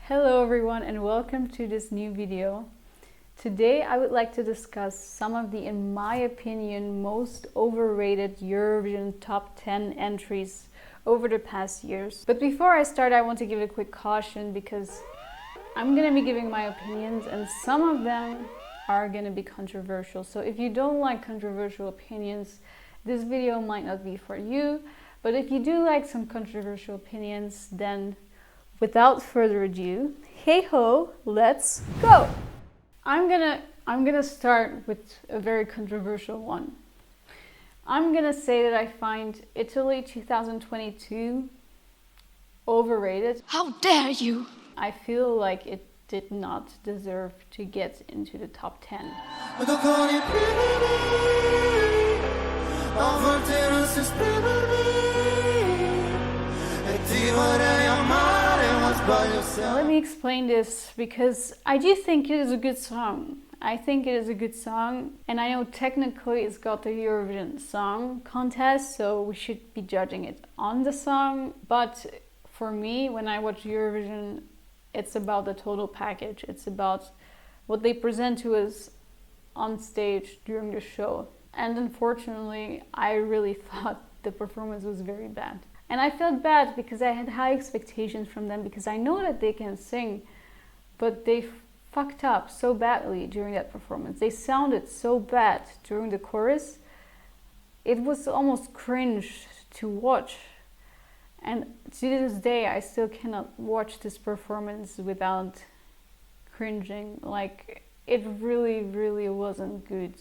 Hello everyone and welcome to this new video. Today I would like to discuss some of the, in my opinion, most overrated Eurovision top 10 entries over the past years. But before I start, I want to give a quick caution because I'm gonna be giving my opinions and some of them are gonna be controversial. So if you don't like controversial opinions, this video might not be for you. But if you do like some controversial opinions, then without further ado, hey ho, let's go! I'm gonna start with a very controversial one. I'm gonna say that I find Italy 2022 overrated. How dare you! I feel like it did not deserve to get into the top 10. Now let me explain this, because I do think it is a good song. I think it is a good song, and I know technically it's got the Eurovision Song Contest, so we should be judging it on the song. But for me, when I watch Eurovision, it's about the total package. It's about what they present to us on stage during the show. And unfortunately, I really thought the performance was very bad. And I felt bad because I had high expectations from them, because I know that they can sing, but they fucked up so badly during that performance. They sounded so bad during the chorus. It was almost cringe to watch. And to this day, I still cannot watch this performance without cringing. Like, it really, really wasn't good.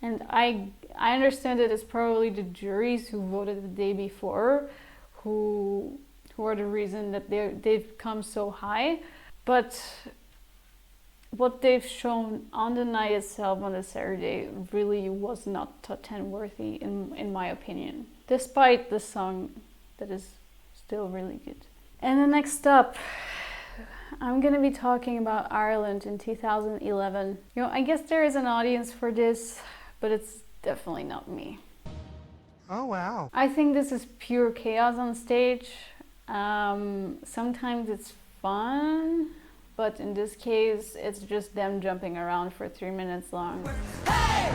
And I understand that it's probably the juries who voted the day before who are the reason that they've come so high. But what they've shown on the night itself, on the Saturday, really was not top 10 worthy in my opinion. Despite the song that is still really good. And then next up, I'm gonna be talking about Ireland in 2011. You know, I guess there is an audience for this, but it's definitely not me. Oh, wow. I think this is pure chaos on stage. Sometimes it's fun, but in this case, it's just them jumping around for 3 minutes long. Hey!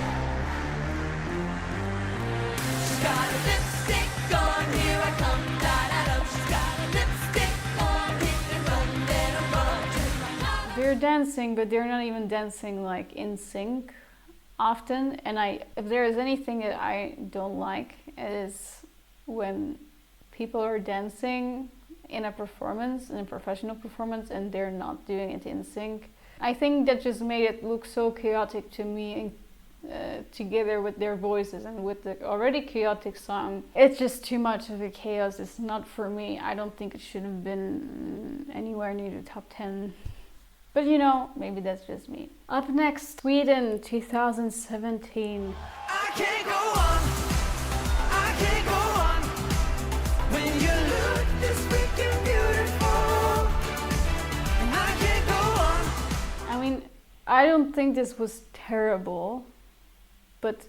She's got a lipstick on, here I come, da-da-dum. She's got a lipstick on, hit and run, then a run. They're dancing, but they're not even dancing like in sync often. And if there is anything that I don't like, it is when people are dancing in a performance, in a professional performance, and they're not doing it in sync. I think that just made it look so chaotic to me, together with their voices and with the already chaotic song. It's just too much of a chaos. It's not for me. I don't think it should have been anywhere near the top 10. But you know, maybe that's just me. Up next, Sweden 2017. I can't go on, I can't go on, when you look this freaking beautiful, and I can't go on. I mean, I don't think this was terrible, but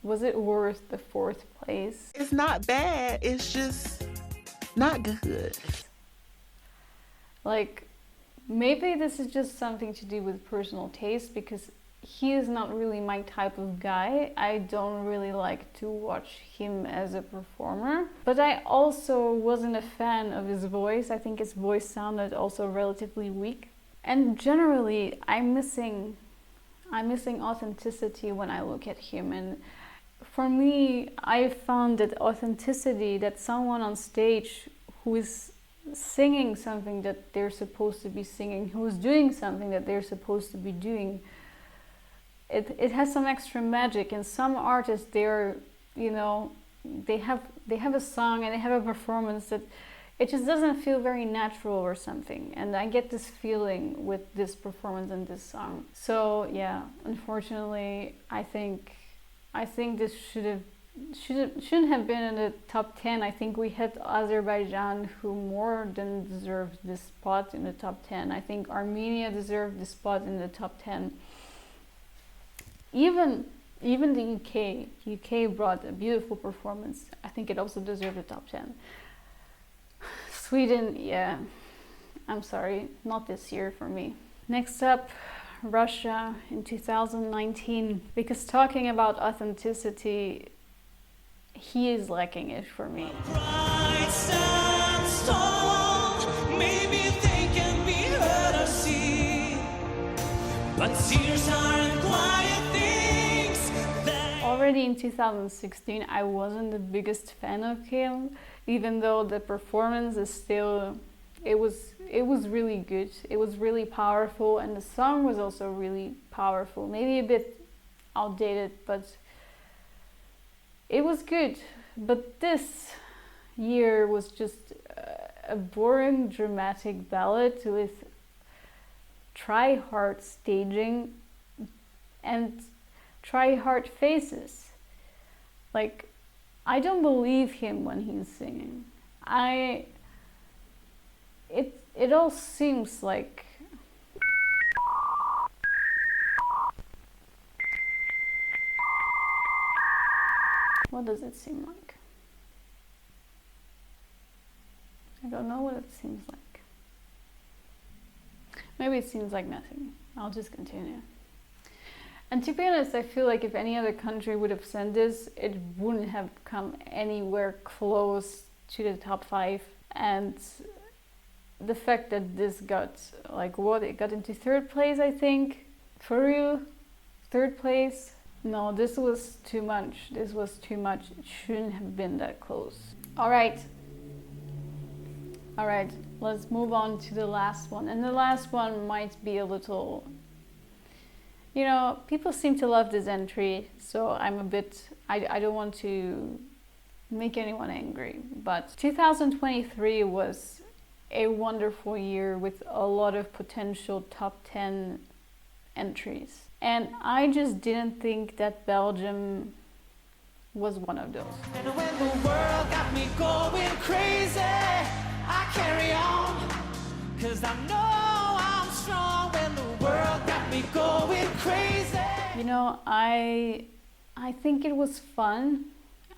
was it worth the 4th place? It's not bad, it's just not good. Like, maybe this is just something to do with personal taste, because he is not really my type of guy. I don't really like to watch him as a performer. But I also wasn't a fan of his voice. I think his voice sounded also relatively weak. And generally, I'm missing authenticity when I look at him. And for me, I found that authenticity, that someone on stage who is singing something that they're supposed to be singing, who's doing something that they're supposed to be doing, it has some extra magic. And some artists, they're, you know, they have a song and they have a performance that it just doesn't feel very natural or something. And I get this feeling with this performance and this song. So yeah, unfortunately, I think this shouldn't have been in the top 10. I think we had Azerbaijan, who more than deserved this spot in the top 10. I think Armenia deserved this spot in the top 10. Even the UK brought a beautiful performance. I think it also deserved the top 10. Sweden, yeah, I'm sorry, not this year for me. Next up, Russia in 2019. Because talking about authenticity, he is lacking it for me. Bright stand strong, maybe they can be heard or seen, but tears aren't quiet things. Already in 2016, I wasn't the biggest fan of him, even though the performance is still, it was really good. It was really powerful, and the song was also really powerful. Maybe a bit outdated, but it was good. But this year was just a boring, dramatic ballad with try-hard staging and try-hard faces. Like, I don't believe him when he's singing. It all seems like what does it seem like? I don't know what it seems like. Maybe it seems like nothing. I'll just continue. And to be honest, I feel like if any other country would have sent this, it wouldn't have come anywhere close to the top 5. And the fact that this got, like, what? It got into 3rd place, I think. For real? 3rd place? No, this was too much. This was too much. It shouldn't have been that close. Alright, let's move on to the last one. And the last one might be a little... You know, people seem to love this entry, so I'm a bit... I don't want to make anyone angry. But 2023 was a wonderful year with a lot of potential top 10 entries. And I just didn't think that Belgium was one of those. And when the world got me going crazy, I carry on, 'cause I know I'm strong. When the world got me going crazy. You know, I think it was fun.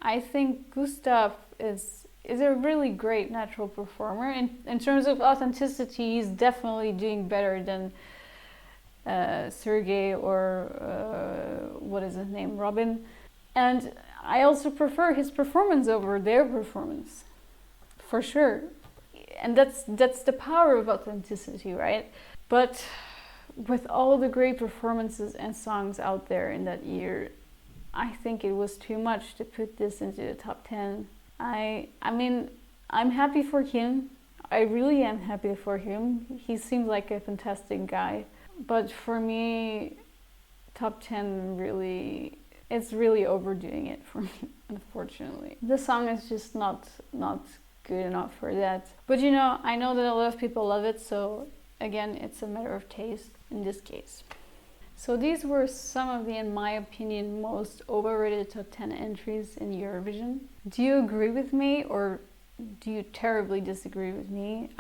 I think Gustav is a really great natural performer. In terms of authenticity, he's definitely doing better than Sergey or what is his name, Robin. And I also prefer his performance over their performance, for sure. And that's the power of authenticity, right? But with all the great performances and songs out there in that year, I think it was too much to put this into the top 10. I mean, I'm happy for him. I really am happy for him. He seems like a fantastic guy. But for me, top 10 really, it's really overdoing it for me, unfortunately. The song is just not good enough for that. But you know, I know that a lot of people love it, so again, it's a matter of taste in this case. So these were some of the, in my opinion, most overrated top 10 entries in Eurovision. Do you agree with me, or do you terribly disagree with me?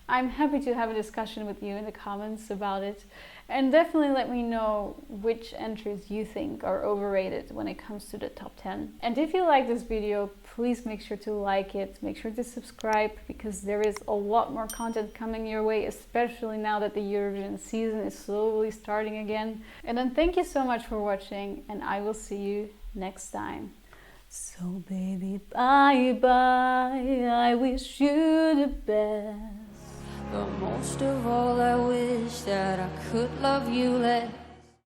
I'm happy to have a discussion with you in the comments about it. And definitely let me know which entries you think are overrated when it comes to the top 10. And if you like this video, please make sure to like it, make sure to subscribe, because there is a lot more content coming your way, especially now that the Eurovision season is slowly starting again. And then thank you so much for watching, and I will see you next time. So baby, bye bye, I wish you the best. But most of all, I wish that I could love you less.